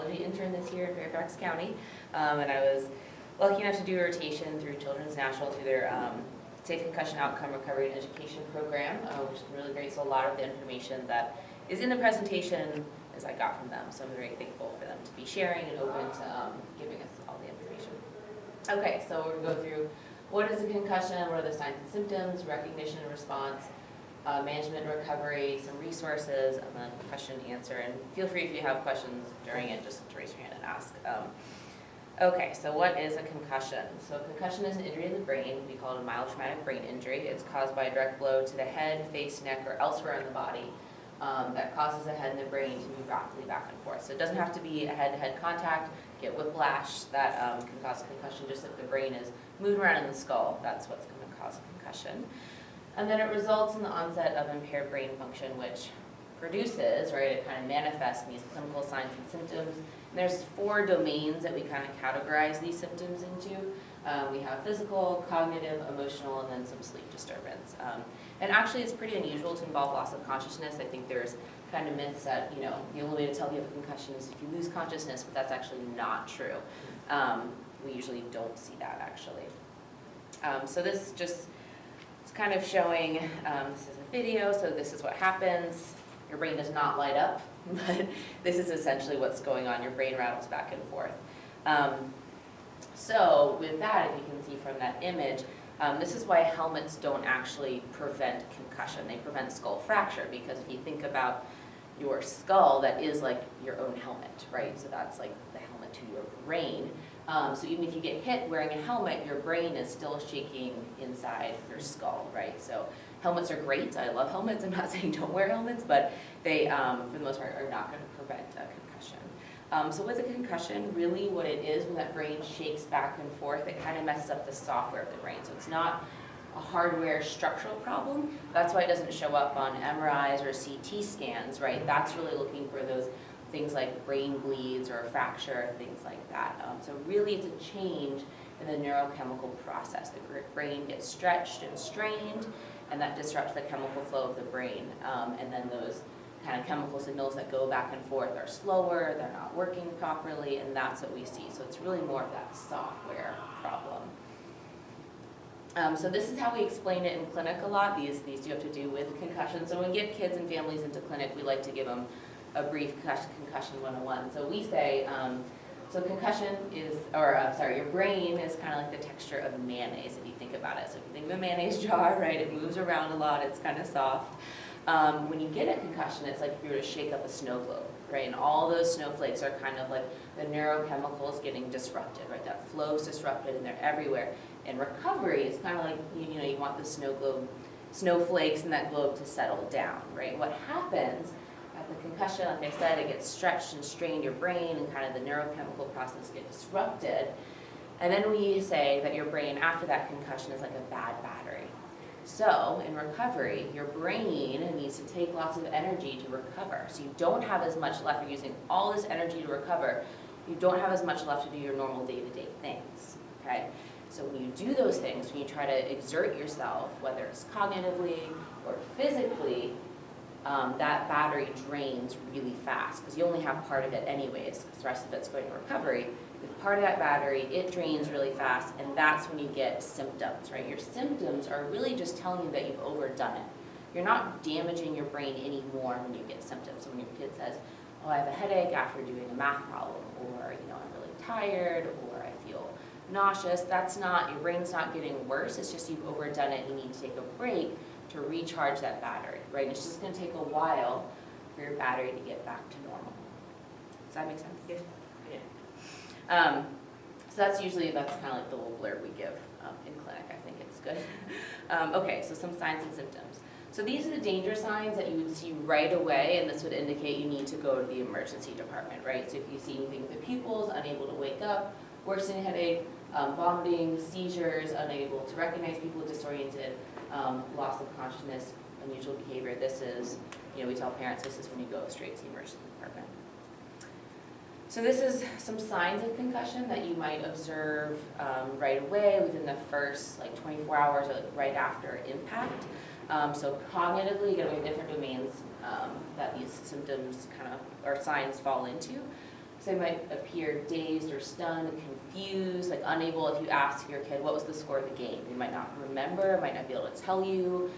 neurology intern this year in Fairfax County, and I was lucky enough to do a rotation through Children's National through their Safe Concussion Outcome Recovery and Education Program, which is really great. So a lot of the information that is in the presentation is I got from them, so I'm very thankful for them to be sharing and open to giving us all the information. Okay, so we're going to go through what is a concussion, what are the signs and symptoms, recognition and response, management and recovery, some resources, and then question and answer. And feel free if you have questions during it, just to raise your hand and ask. Okay, so what is a concussion? So a concussion is an injury to the brain. We call it a mild traumatic brain injury. It's caused by a direct blow to the head, face, neck, or elsewhere in the body that causes the head and the brain to move rapidly back and forth. So it doesn't have to be a head-to-head contact, get whiplash, that can cause a concussion. Just if the brain is moving around in the skull, that's what's going to cause a concussion. And then it results in the onset of impaired brain function, which produces, right, it kind of manifests in these clinical signs and symptoms. And there's 4 domains that we kind of categorize these symptoms into. We have physical, cognitive, emotional, and then some sleep disturbance. And actually it's pretty unusual to involve loss of consciousness. I think there's kind of myths that, you know, the only way to tell you have a concussion is if you lose consciousness, but that's actually not true. We usually don't see that actually. So this just is kind of showing, this is a video, so this is what happens. Your brain does not light up, but this is essentially what's going on. Your brain rattles back and forth. So with that, if you can see from that image, this is why helmets don't actually prevent concussion. They prevent skull fracture, because if you think about your skull, that is like your own helmet, right? So that's like the helmet to your brain. So even if you get hit wearing a helmet, your brain is still shaking inside your skull, right? So helmets are great. I love helmets. I'm not saying don't wear helmets, but they, for the most part, are not going to prevent a concussion. So with a concussion, really what it is when that brain shakes back and forth, it kind of messes up the software of the brain. So it's not a hardware structural problem. That's why it doesn't show up on MRIs or CT scans, right? That's really looking for those things like brain bleeds or fracture, things like that. So really it's a change in the neurochemical process. The brain gets stretched and strained, and that disrupts the chemical flow of the brain. And then those kind of chemical signals that go back and forth are slower, they're not working properly, and that's what we see. So it's really more of that software problem. So this is how we explain it in clinic a lot. These do have to do with concussion. So when we get kids and families into clinic, we like to give them a brief concussion 101. So we say, so concussion is, your brain is kind of like the texture of mayonnaise if you think about it. So if you think of a mayonnaise jar, right, it moves around a lot, it's kind of soft. When you get a concussion, it's like if you were to shake up a snow globe, right? And all those snowflakes are kind of like the neurochemicals getting disrupted, right? That flow's disrupted and they're everywhere. And recovery is kind of like, you want the snowflakes in that globe to settle down, right? What happens at the concussion, like I said, it gets stretched and strained your brain and kind of the neurochemical process gets disrupted. And then we say that your brain after that concussion is like a bad battery. So in recovery, your brain needs to take lots of energy to recover. So you don't have as much left. You're using all this energy to recover. You don't have as much left to do your normal day-to-day things, okay? So when you do those things, when you try to exert yourself, whether it's cognitively or physically, that battery drains really fast because you only have part of it anyways, because the rest of it's going to recovery. With part of that battery, it drains really fast, and that's when you get symptoms, right? Your symptoms are really just telling you that you've overdone it. You're not damaging your brain anymore when you get symptoms. So when your kid says, oh, I have a headache after doing a math problem, or I'm really tired, or I feel nauseous, that's not, your brain's not getting worse, it's just you've overdone it, you need to take a break to recharge that battery, right? And it's just going to take a while for your battery to get back to normal. Does that make sense? Yes. Yeah. So that's kind of like the little blurb we give in clinic. I think it's good. Okay, so some signs and symptoms. So these are the danger signs that you would see right away, and this would indicate you need to go to the emergency department, right? So if you see anything with the pupils, unable to wake up, worsening headache, vomiting, seizures, unable to recognize people, disoriented, loss of consciousness, unusual behavior, this is, we tell parents this is when you go straight to the emergency department. So this is some signs of concussion that you might observe right away within the first 24 hours or right after impact. So cognitively, we have different domains that these symptoms or signs fall into. So they might appear dazed or stunned, confused, like unable. If you ask your kid, what was the score of the game? They might not remember, might not be able to tell you.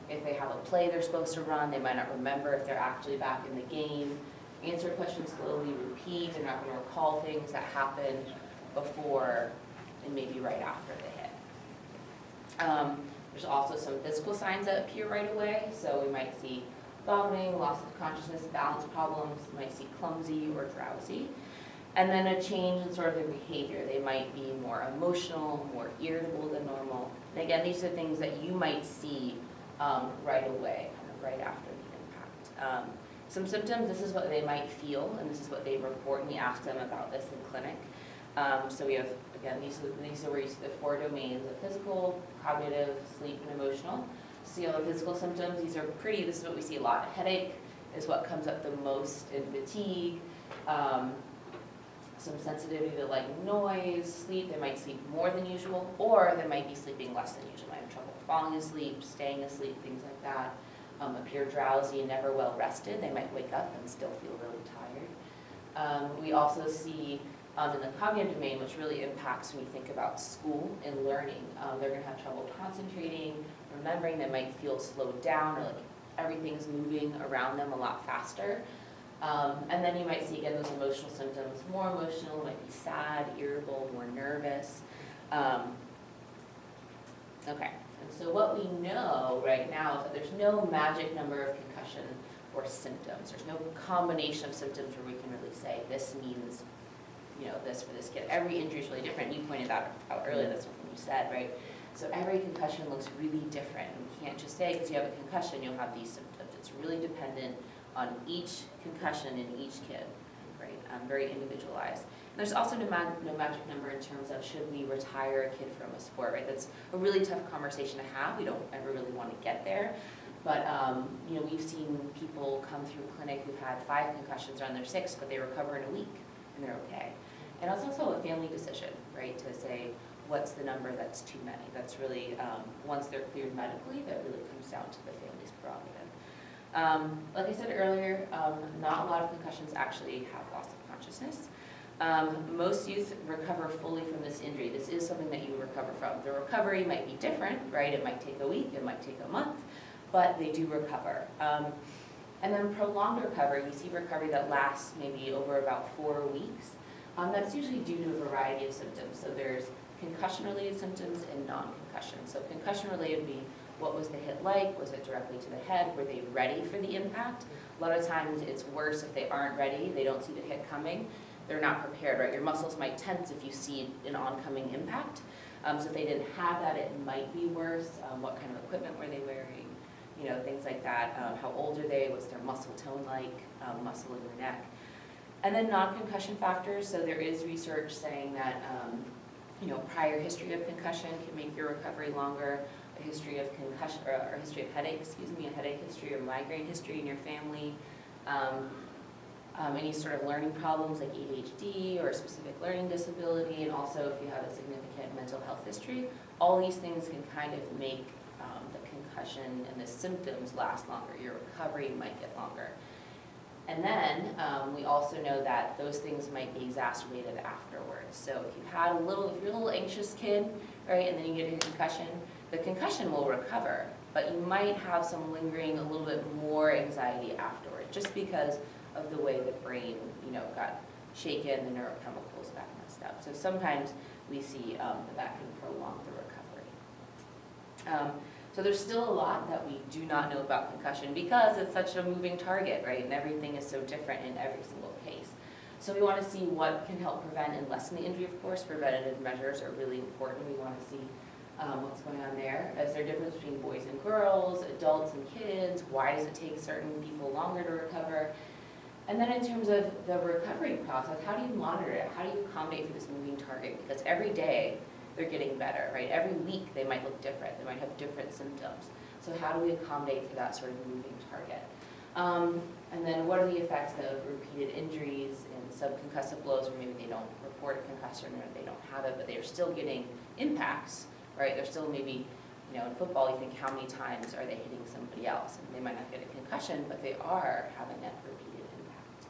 If they have a play they're supposed to run, they might not remember if they're actually back in the game. Answer questions slowly, repeat. They're not going to recall things that happened before and maybe right after the hit. There's also some physical signs that appear right away. So we might see vomiting, loss of consciousness, balance problems. We might see clumsy or drowsy. And then a change in sort of their behavior. They might be more emotional, more irritable than normal. And again, these are things that you might see right away, kind of right after the impact. Some symptoms, this is what they might feel, and this is what they report, and we ask them about this in clinic. So we have, again, these are where you see the 4 domains of physical, cognitive, sleep, and emotional. See all the physical symptoms, these are pretty, this is what we see a lot. Headache is what comes up the most, in fatigue, some sensitivity to light and noise, sleep, they might sleep more than usual, or they might be sleeping less than usual. Might have trouble falling asleep, staying asleep, things like that. Appear drowsy and never well rested. They might wake up and still feel really tired. We also see in the cognitive domain, which really impacts when you think about school and learning. They're going to have trouble concentrating, remembering. They might feel slowed down, or like everything's moving around them a lot faster. And then you might see, again, those emotional symptoms. More emotional, might be sad, irritable, more nervous. Okay, and so what we know right now is that there's no magic number of concussion or symptoms. There's no combination of symptoms where we can really say this means, this for this kid. Every injury is really different. You pointed that out earlier, that's something you said, right? So every concussion looks really different. We can't just say because you have a concussion, you'll have these symptoms. It's really dependent on each concussion in each kid, right? Very individualized. And there's also no magic number in terms of should we retire a kid from a sport, right? That's a really tough conversation to have. We don't ever really want to get there. But, we've seen people come through clinic who've had 5 concussions on their 6th, but they recover in a week and they're okay. And it's also a family decision, right? To say, what's the number that's too many? That's really, once they're cleared medically, that really comes down to the family's prerogative. Like I said earlier, not a lot of concussions actually have loss of consciousness. Most youth recover fully from this injury. This is something that you recover from. The recovery might be different, right? It might take a week, it might take a month, but they do recover. And then prolonged recovery, we see recovery that lasts maybe over about 4 weeks. That's usually due to a variety of symptoms. So there's concussion-related symptoms and non-concussion. So concussion-related would be, what was the hit like? Was it directly to the head? Were they ready for the impact? A lot of times it's worse if they aren't ready, they don't see the hit coming, they're not prepared, right? Your muscles might tense if you see an oncoming impact. So if they didn't have that, it might be worse. What kind of equipment were they wearing? Things like that. How old are they? What's their muscle tone like? Muscle in their neck. And then non-concussion factors. So there is research saying that prior history of concussion can make your recovery longer. A history of concussion, or a history of headache, a headache history or migraine history in your family. Any sort of learning problems like ADHD or a specific learning disability, and also if you have a significant mental health history. All these things can kind of make the concussion and the symptoms last longer. Your recovery might get longer. And then we also know that those things might be exacerbated afterwards. So if you're a little anxious kid, right, and then you get a concussion, the concussion will recover, but you might have some lingering, a little bit more anxiety afterward, just because of the way the brain, got shaken, the neurochemicals got messed up. So sometimes we see that can prolong the recovery. So there's still a lot that we do not know about concussion because it's such a moving target, right? And everything is so different in every single case. So we want to see what can help prevent and lessen the injury, of course. Preventative measures are really important. We want to see what's going on there. Is there a difference between boys and girls, adults and kids? Why does it take certain people longer to recover? And then in terms of the recovery process, how do you monitor it? How do you accommodate for this moving target? Because every day they're getting better, right? Every week they might look different. They might have different symptoms. So how do we accommodate for that sort of moving target? And then what are the effects of repeated injuries and subconcussive blows where maybe they don't report a concussion or they don't have it, but they're still getting impacts, right? They're still maybe, in football you think how many times are they hitting somebody else? And they might not get a concussion, but they are having that repeated impact.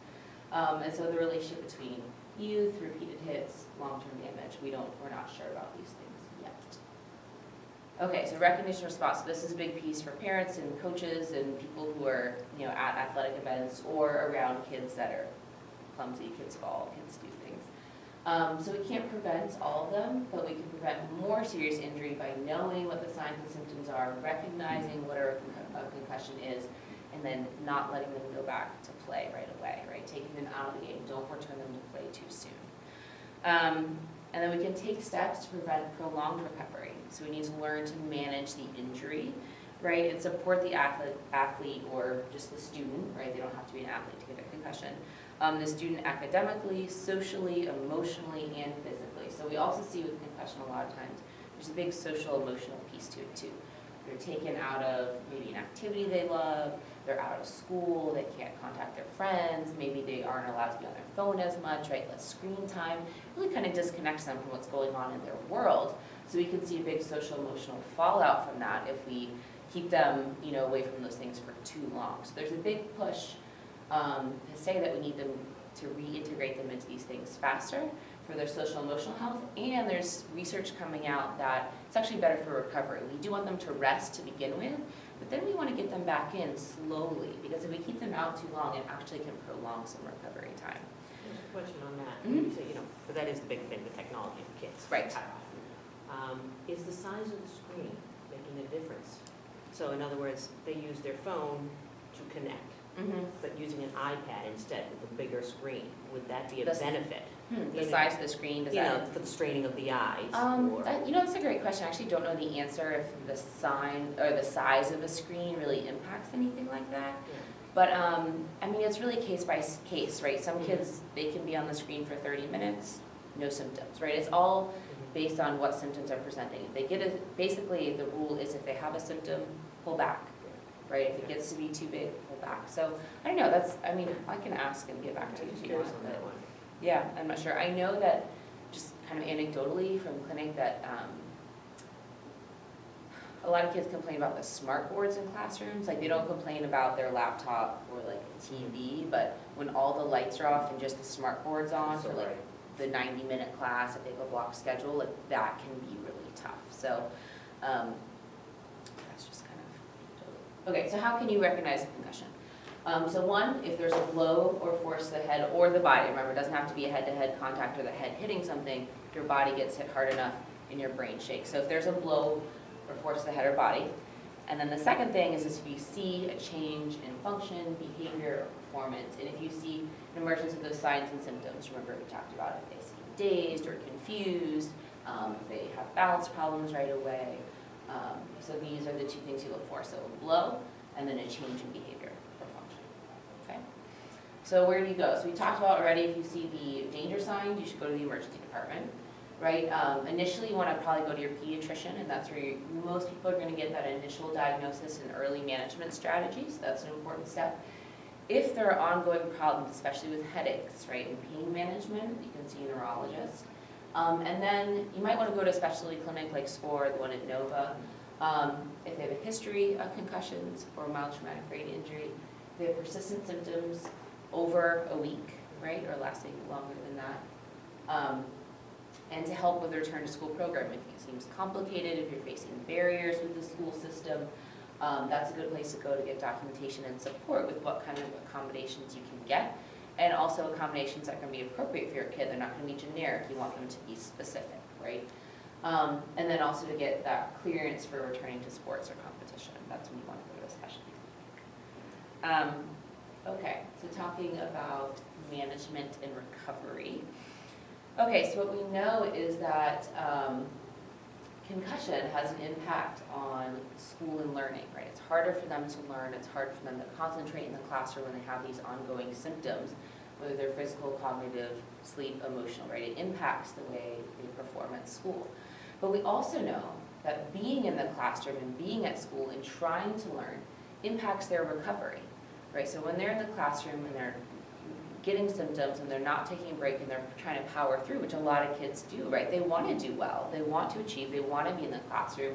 And so the relationship between youth, repeated hits, long-term damage, we're not sure about these things yet. Okay, so recognition response. So this is a big piece for parents and coaches and people who are, at athletic events or around kids that are clumsy, kids fall, kids do things. So we can't prevent all of them, but we can prevent more serious injury by knowing what the signs and symptoms are, recognizing what a concussion is, and then not letting them go back to play right away, right? Taking them out of the game. Don't return them to play too soon. And then we can take steps to prevent prolonged recovery. So we need to learn to manage the injury, right? And support the athlete or just the student, right? They don't have to be an athlete to get a concussion. The student academically, socially, emotionally, and physically. So we also see with concussion a lot of times, there's a big social emotional piece to it too. They're taken out of maybe an activity they love, they're out of school, they can't contact their friends, maybe they aren't allowed to be on their phone as much, right? Less screen time, really kind of disconnects them from what's going on in their world. So we can see a big social emotional fallout from that if we keep them, away from those things for too long. So there's a big push to say that we need them to reintegrate them into these things faster for their social emotional health, and there's research coming out that it's actually better for recovery. We do want them to rest to begin with, but then we want to get them back in slowly, because if we keep them out too long, it actually can prolong some recovery time. There's a question on that. Mm-hmm. You say, but that is the big thing, the technology for kids. Right. Is the size of the screen making a difference? So in other words, they use their phone to connect. Mm-hmm. But using an iPad instead with a bigger screen, would that be a benefit? The size of the screen, does that? For the straining of the eyes? That's a great question. I actually don't know the answer if the size of the screen really impacts anything like that. Yeah. But, it's really case by case, right? Some kids, they can be on the screen for 30 minutes, no symptoms, right? It's all based on what symptoms are presenting. If they get basically the rule is if they have a symptom, pull back. Right, if it gets to be too big, pull back. So, I don't know, I can ask and get back to you if you want. But yeah, I'm not sure. I know that, just kind of anecdotally from clinic, that a lot of kids complain about the smart boards in classrooms. Like, they don't complain about their laptop or like a TV, but when all the lights are off and just the smart board's on for like the 90-minute class, if they have a block schedule, like that can be really tough. So, that's just kind of, okay, so how can you recognize a concussion? So one, if there's a blow or force to the head or the body, remember it doesn't have to be a head-to-head contact or the head hitting something, your body gets hit hard enough and your brain shakes. So if there's a blow or force to the head or body. And then the second thing is if you see a change in function, behavior, or performance, and if you see an emergence of those signs and symptoms, remember we talked about if they seem dazed or confused, if they have balance problems right away. So these are the two things you look for. So a blow and then a change in behavior or function. Okay. So where do you go? So we talked about already, if you see the danger signs, you should go to the emergency department. Right? Initially, you want to probably go to your pediatrician, and that's where most people are going to get that initial diagnosis and early management strategies. That's an important step. If there are ongoing problems, especially with headaches, right, and pain management, you can see a neurologist. And then you might want to go to a specialty clinic like SCORE, the one at Nova. If they have a history of concussions or mild traumatic brain injury, if they have persistent symptoms over a week, right, or lasting longer than that. And to help with the return to school program. If it seems complicated, if you're facing barriers with the school system, that's a good place to go to get documentation and support with what kind of accommodations you can get, and also accommodations that can be appropriate for your kid. They're not going to be generic. You want them to be specific, right? And then also to get that clearance for returning to sports or competition. That's when you want to go to a specialty clinic. Okay, so talking about management and recovery. Okay, so what we know is that concussion has an impact on school and learning, right? It's harder for them to learn, it's hard for them to concentrate in the classroom when they have these ongoing symptoms, whether they're physical, cognitive, sleep, emotional, right? It impacts the way they perform at school. But we also know that being in the classroom and being at school and trying to learn impacts their recovery, right? So when they're in the classroom and they're getting symptoms and they're not taking a break and they're trying to power through, which a lot of kids do, right? They want to do well, they want to achieve, they want to be in the classroom.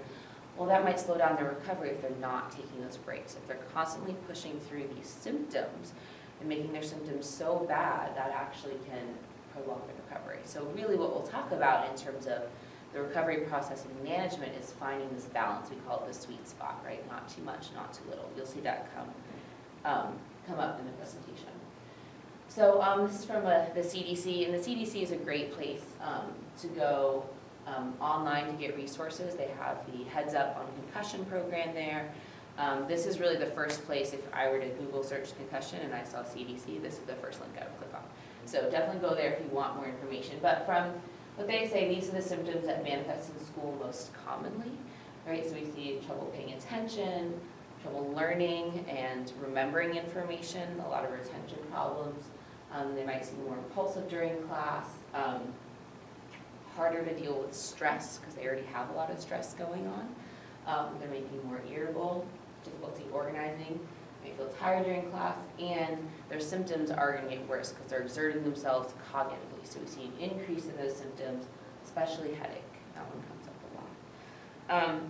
Well, that might slow down their recovery if they're not taking those breaks. If they're constantly pushing through these symptoms, and making their symptoms so bad that actually can prolong the recovery. So really what we'll talk about in terms of the recovery process and management is finding this balance. We call it the sweet spot, right? Not too much, not too little. You'll see that come up in the presentation. So this is from the CDC, and the CDC is a great place to go online to get resources. They have the Heads Up on Concussion program there. This is really the first place, if I were to Google search concussion and I saw CDC, this is the first link I would click on. So definitely go there if you want more information. But from what they say, these are the symptoms that manifest in school most commonly, right? So we see trouble paying attention, trouble learning and remembering information, a lot of retention problems. They might seem more impulsive during class, harder to deal with stress because they already have a lot of stress going on. They're making more irritable, difficulty organizing, may feel tired during class, and their symptoms are going to get worse because they're exerting themselves cognitively. So we see an increase in those symptoms, especially headache. That one comes up a lot.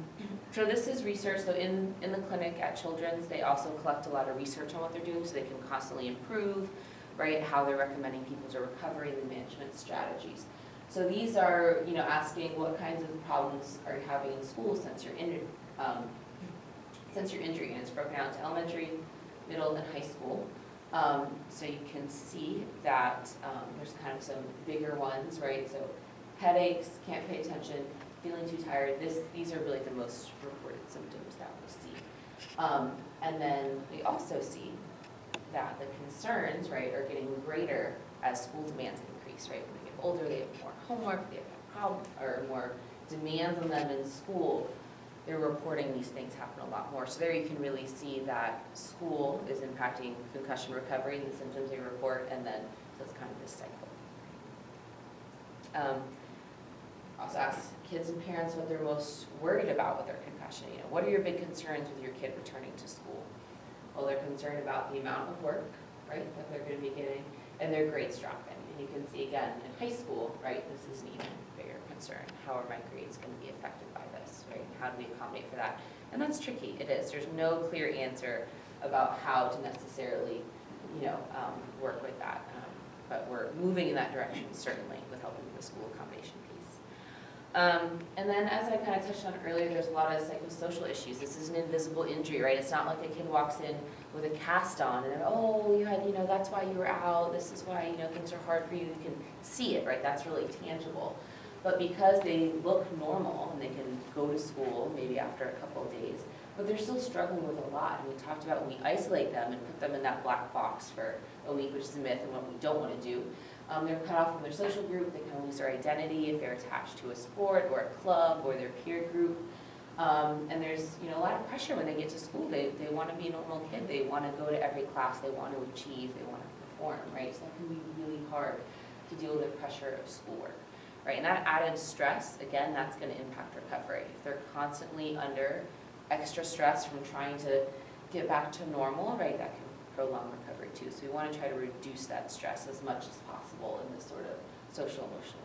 So this is research. So in the clinic at Children's, they also collect a lot of research on what they're doing so they can constantly improve, right, how they're recommending people to recovery and management strategies. So these are, asking what kinds of problems are you having in school since your injury, and it's broken out into elementary, middle, and high school. So you can see that there's kind of some bigger ones, right? So headaches, can't pay attention, feeling too tired. These are really the most reported symptoms that we see. And then we also see that the concerns, right, are getting greater as school demands increase, right? When they get older, they have more homework, they have more demands on them in school. They're reporting these things happen a lot more. So there you can really see that school is impacting concussion recovery and the symptoms they report, and then so it's kind of this cycle. Also ask kids and parents what they're most worried about with their concussion. What are your big concerns with your kid returning to school? Well, they're concerned about the amount of work, right, that they're going to be getting, and their grades dropping. And you can see again in high school, right, this is an even bigger concern. How are my grades going to be affected by this, right? How do we accommodate for that? And that's tricky. It is. There's no clear answer about how to necessarily, work with that. But we're moving in that direction, certainly, with helping with the school accommodation piece. And then, as I kind of touched on earlier, there's a lot of psychosocial issues. This is an invisible injury, right? It's not like a kid walks in with a cast on and, oh, you had, that's why you were out. This is why, things are hard for you. You can see it, right? That's really tangible. But because they look normal and they can go to school maybe after a couple of days, but they're still struggling with a lot. And we talked about when we isolate them and put them in that black box for a week, which is a myth and what we don't want to do. They're cut off from their social group. They kind of lose their identity if they're attached to a sport or a club or their peer group. And there's a lot of pressure when they get to school. They want to be a normal kid. They want to go to every class. They want to achieve. They want to perform, right? So that can be really hard to deal with the pressure of schoolwork. Right, and that added stress, again, that's going to impact recovery. If they're constantly under extra stress from trying to get back to normal, right, that can prolong recovery too. So we want to try to reduce that stress as much as possible in this sort of social emotional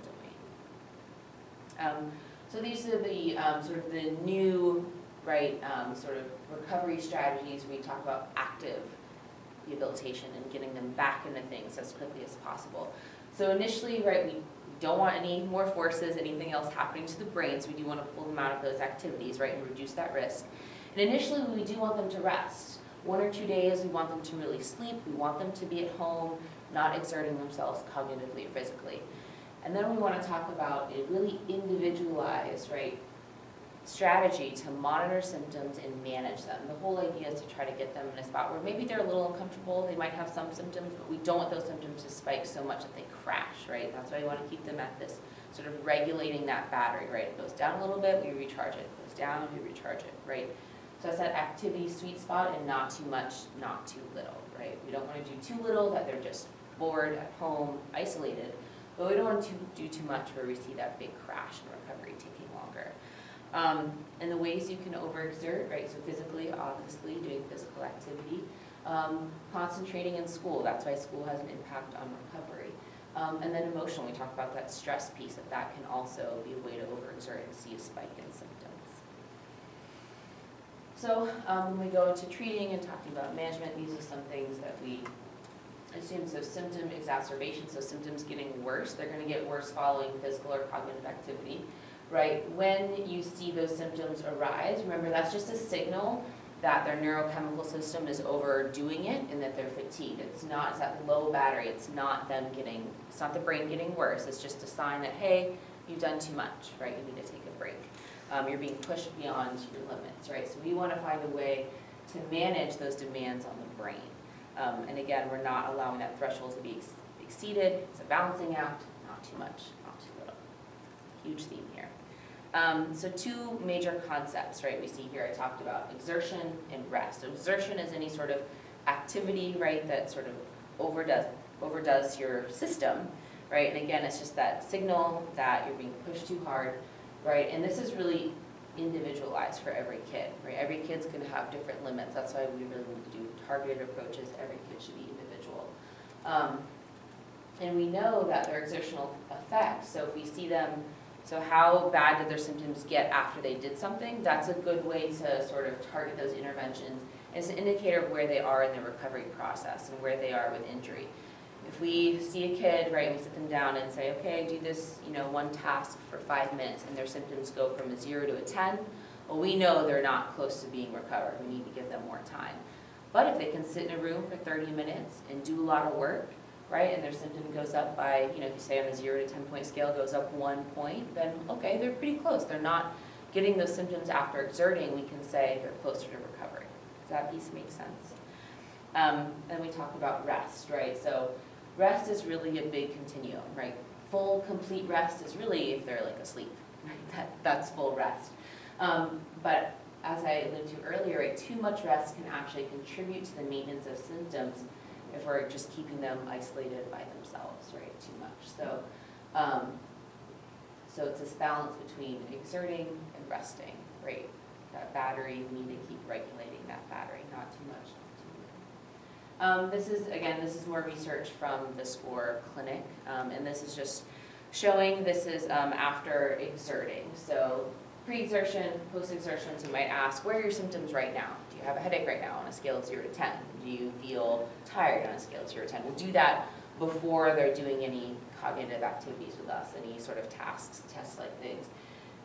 domain. So these are the sort of the new, right, sort of recovery strategies. We talk about active rehabilitation and getting them back into things as quickly as possible. So initially, right, we don't want any more forces, anything else happening to the brain, so we do want to pull them out of those activities, right, and reduce that risk. And initially, we do want them to rest. 1 or 2 days, we want them to really sleep. We want them to be at home, not exerting themselves cognitively or physically. And then we want to talk about a really individualized, right, strategy to monitor symptoms and manage them. The whole idea is to try to get them in a spot where maybe they're a little uncomfortable, they might have some symptoms, but we don't want those symptoms to spike so much that they crash, right? That's why we want to keep them at this sort of regulating that battery, right? It goes down a little bit, we recharge it. It goes down, we recharge it, right? So it's that activity sweet spot and not too much, not too little, right? We don't want to do too little that they're just bored at home, isolated, but we don't want to do too much where we see that big crash and recovery taking longer. And the ways you can overexert, right, so physically, obviously, doing physical activity, concentrating in school, that's why school has an impact on recovery. And then emotional, we talk about that stress piece, that can also be a way to overexert and see a spike in symptoms. So when we go into treating and talking about management, these are some things that we assume, so symptom exacerbation, so symptoms getting worse, they're gonna get worse following physical or cognitive activity, right? When you see those symptoms arise, remember that's just a signal that their neurochemical system is overdoing it and that they're fatigued. It's that low battery, it's not the brain getting worse, it's just a sign that, hey, you've done too much, right? You need to take a break. You're being pushed beyond your limits, right? So we want to find a way to manage those demands on the brain. And again, we're not allowing that threshold to be exceeded. It's a balancing act, not too much, not too little. Huge theme here. So two major concepts, right, we see here. I talked about exertion and rest. So exertion is any sort of activity, right, that sort of overdoes your system, right? And again, it's just that signal that you're being pushed too hard, right? And this is really individualized for every kid, right? Every kid's going to have different limits. That's why we really need to do targeted approaches. Every kid should be individual. And we know that their exertional effects, so if we see them, so how bad did their symptoms get after they did something, that's a good way to sort of target those interventions. It's an indicator of where they are in the recovery process and where they are with injury. If we see a kid, right, we sit them down and say, okay, do this, one task for 5 minutes, and their symptoms go from a 0 to a 10, well, we know they're not close to being recovered. We need to give them more time. But if they can sit in a room for 30 minutes and do a lot of work, right, and their symptom goes up by, if you say on a 0 to 10 point scale goes up 1 point, then okay, they're pretty close. They're not getting those symptoms after exerting. We can say they're closer to recovery. Does that piece make sense? Then we talk about rest, right? So rest is really a big continuum, right? Full, complete rest is really if they're like asleep, right? That's full rest. But as I alluded to earlier, right, too much rest can actually contribute to the maintenance of symptoms if we're just keeping them isolated by themselves, right? Too much. So it's this balance between exerting and resting, right? That battery, we need to keep regulating that battery, not too much, not too little. This is more research from the SCORE clinic, and this is just showing this is after exerting. So pre-exertion, post-exertion, so you might ask, where are your symptoms right now? Do you have a headache right now on a scale of 0 to 10? Do you feel tired on a scale of 0 to 10? We'll do that before they're doing any cognitive activities with us, any sort of tasks, tests-like things.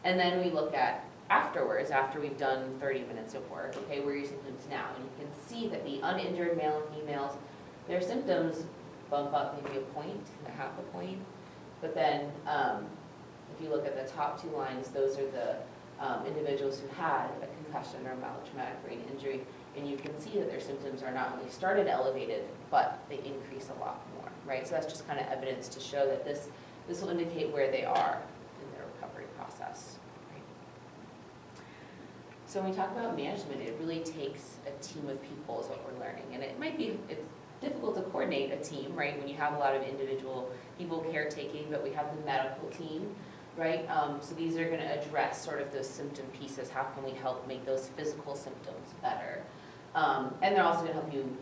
And then we look at afterwards, after we've done 30 minutes of work, okay, where are your symptoms now? And you can see that the uninjured male and females, their symptoms bump up maybe a point, a half a point. But then if you look at the top 2 lines, those are the individuals who had a concussion or mild traumatic brain injury, and you can see that their symptoms are not only started elevated, but they increase a lot more, right? So that's just kind of evidence to show that this will indicate where they are in their recovery process, right? So when we talk about management, it really takes a team of people is what we're learning, and it's difficult to coordinate a team, right, when you have a lot of individual people caretaking, but we have the medical team, right? So these are going to address sort of those symptom pieces. How can we help make those physical symptoms better? And they're also going to help you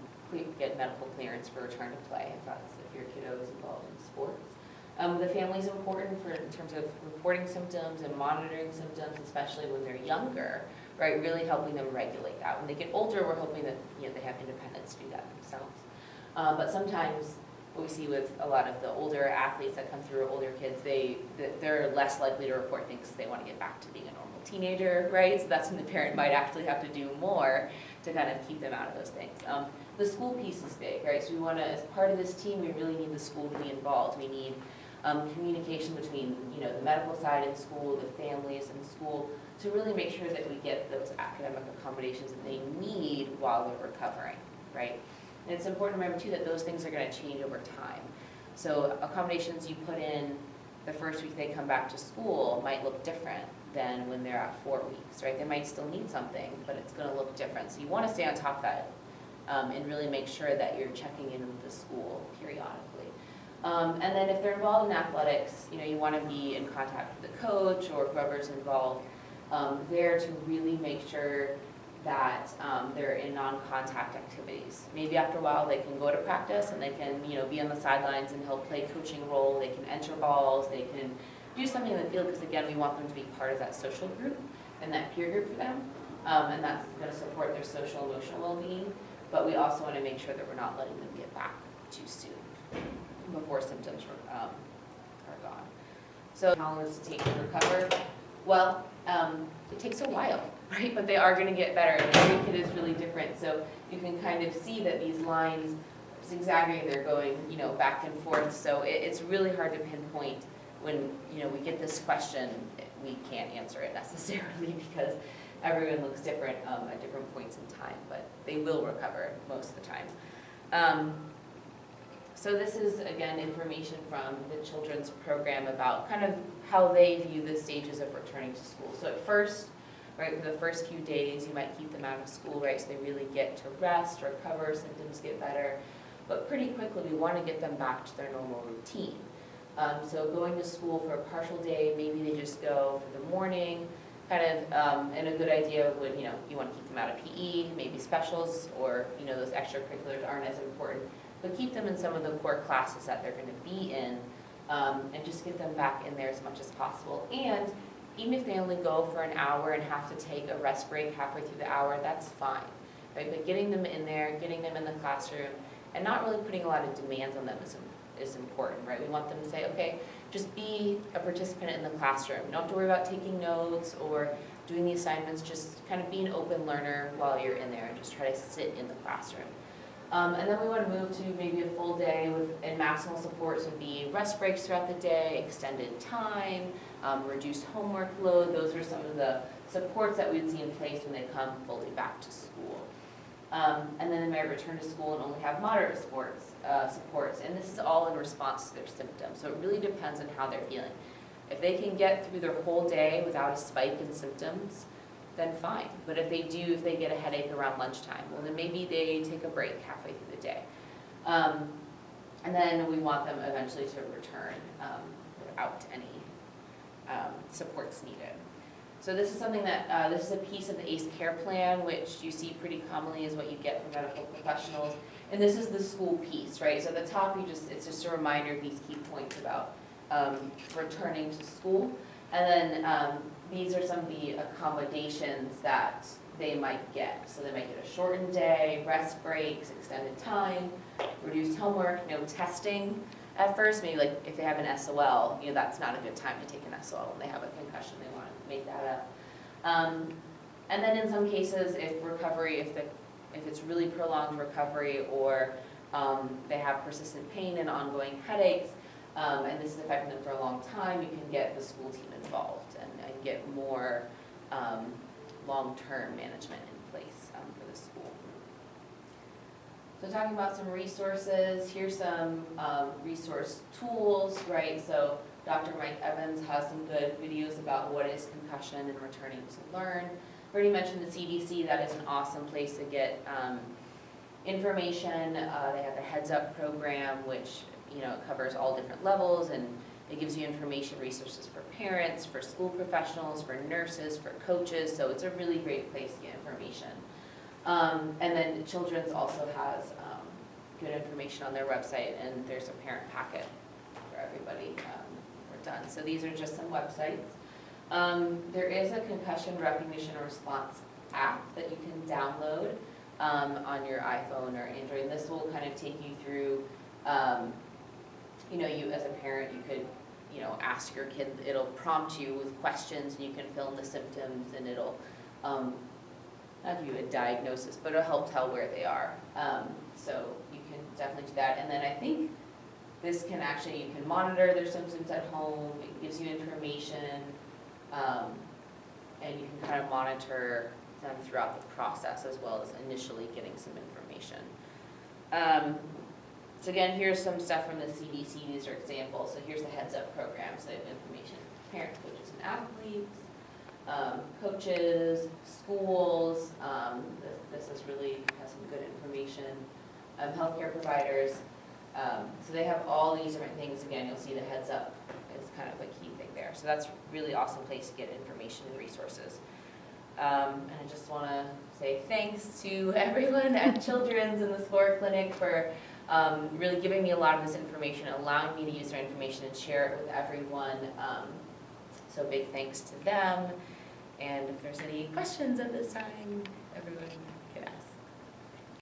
get medical clearance for return to play if your kiddo is involved in sports. The family is important in terms of reporting symptoms and monitoring symptoms, especially when they're younger, right? Really helping them regulate that. When they get older, we're hoping that they have independence to do that themselves. But sometimes what we see with a lot of the older athletes that come through, older kids, they're less likely to report things because they want to get back to being a normal teenager, right? So that's when the parent might actually have to do more to kind of keep them out of those things. The school piece is big, right? So we want to, as part of this team, we really need the school to be involved. We need communication between, the medical side in school, the families in school, to really make sure that we get those academic accommodations that they need while they're recovering, right? And it's important to remember, too, that those things are going to change over time. So accommodations you put in the first week they come back to school might look different than when they're at 4 weeks, right? They might still need something, but it's going to look different. So you want to stay on top of that and really make sure that you're checking in with the school periodically. And then if they're involved in athletics, you want to be in contact with the coach or whoever's involved there to really make sure that they're in non-contact activities. Maybe after a while they can go to practice and they can be on the sidelines and help play coaching role. They can enter balls. They can do something in the field because, again, we want them to be part of that social group and that peer group for them. And that's going to support their social emotional well-being. But we also want to make sure that we're not letting them get back too soon, before symptoms are gone. So how long does it take to recover? Well, it takes a while, right? But they are going to get better, and every kid is really different. So you can kind of see that these lines zigzagging, they're going, back and forth. So it's really hard to pinpoint when, we get this question. We can't answer it necessarily because everyone looks different at different points in time, but they will recover most of the time. So this is, again, information from the children's program about kind of how they view the stages of returning to school. So at first, right, for the first few days, you might keep them out of school, right, so they really get to rest, recover, symptoms get better. But pretty quickly, we want to get them back to their normal routine. So going to school for a partial day, maybe they just go for the morning, kind of, and a good idea would, you want to keep them out of PE, maybe specials, or, those extracurriculars aren't as important. But keep them in some of the core classes that they're going to be in, and just get them back in there as much as possible. And even if they only go for an hour and have to take a rest break halfway through the hour, that's fine, right? But getting them in there, getting them in the classroom, and not really putting a lot of demands on them is important, right? We want them to say, okay, just be a participant in the classroom. You don't have to worry about taking notes or doing the assignments, just kind of be an open learner while you're in there and just try to sit in the classroom. And then we want to move to maybe a full day and maximal supports would be rest breaks throughout the day, extended time, reduced homework load. Those are some of the supports that we'd see in place when they come fully back to school. And then they might return to school and only have moderate supports. And this is all in response to their symptoms. So it really depends on how they're feeling. If they can get through their whole day without a spike in symptoms, then fine. But if they get a headache around lunchtime, well then maybe they take a break halfway through the day. And then we want them eventually to return without any supports needed. So this is something that, this is a piece of the ACE care plan, which you see pretty commonly is what you get from medical professionals. And this is the school piece, right? So at the top, it's just a reminder of these key points about returning to school. And then these are some of the accommodations that they might get. So they might get a shortened day, rest breaks, extended time, reduced homework, no testing at first. Maybe like if they have an SOL, that's not a good time to take an SOL when they have a concussion. They want to make that up. And then in some cases, if it's really prolonged recovery or they have persistent pain and ongoing headaches, and this is affecting them for a long time, you can get the school team involved and get more long-term management in place for the school. So talking about some resources, here's some resource tools, right? So Dr. Mike Evans has some good videos about what is concussion and returning to learn. Already mentioned the CDC, that is an awesome place to get information. They have the Heads Up program, which it covers all different levels, and it gives you information resources for parents, for school professionals, for nurses, for coaches, so it's a really great place to get information. And then Children's also has good information on their website, and there's a parent packet for everybody. We're done. So these are just some websites. There is a concussion recognition and response app that you can download on your iPhone or Android, and this will kind of take you through, you as a parent, you could, ask your kid, it'll prompt you with questions, and you can fill in the symptoms, and it'll not give you a diagnosis, but it'll help tell where they are. So you can definitely do that. And then I think this can actually, you can monitor their symptoms at home, it gives you information, and you can kind of monitor them throughout the process as well as initially getting some information. So again, here's some stuff from the CDC. These are examples. So here's the Heads Up program. So they have information for parents, coaches, and athletes, coaches, schools. This is really has some good information. Healthcare providers. So they have all these different things. Again, you'll see the Heads Up is kind of a key thing there. So that's a really awesome place to get information and resources. And I just want to say thanks to everyone at Children's and the SCORE Clinic for really giving me a lot of this information, allowing me to use their information and share it with everyone. So big thanks to them. And if there's any questions at this time, everyone.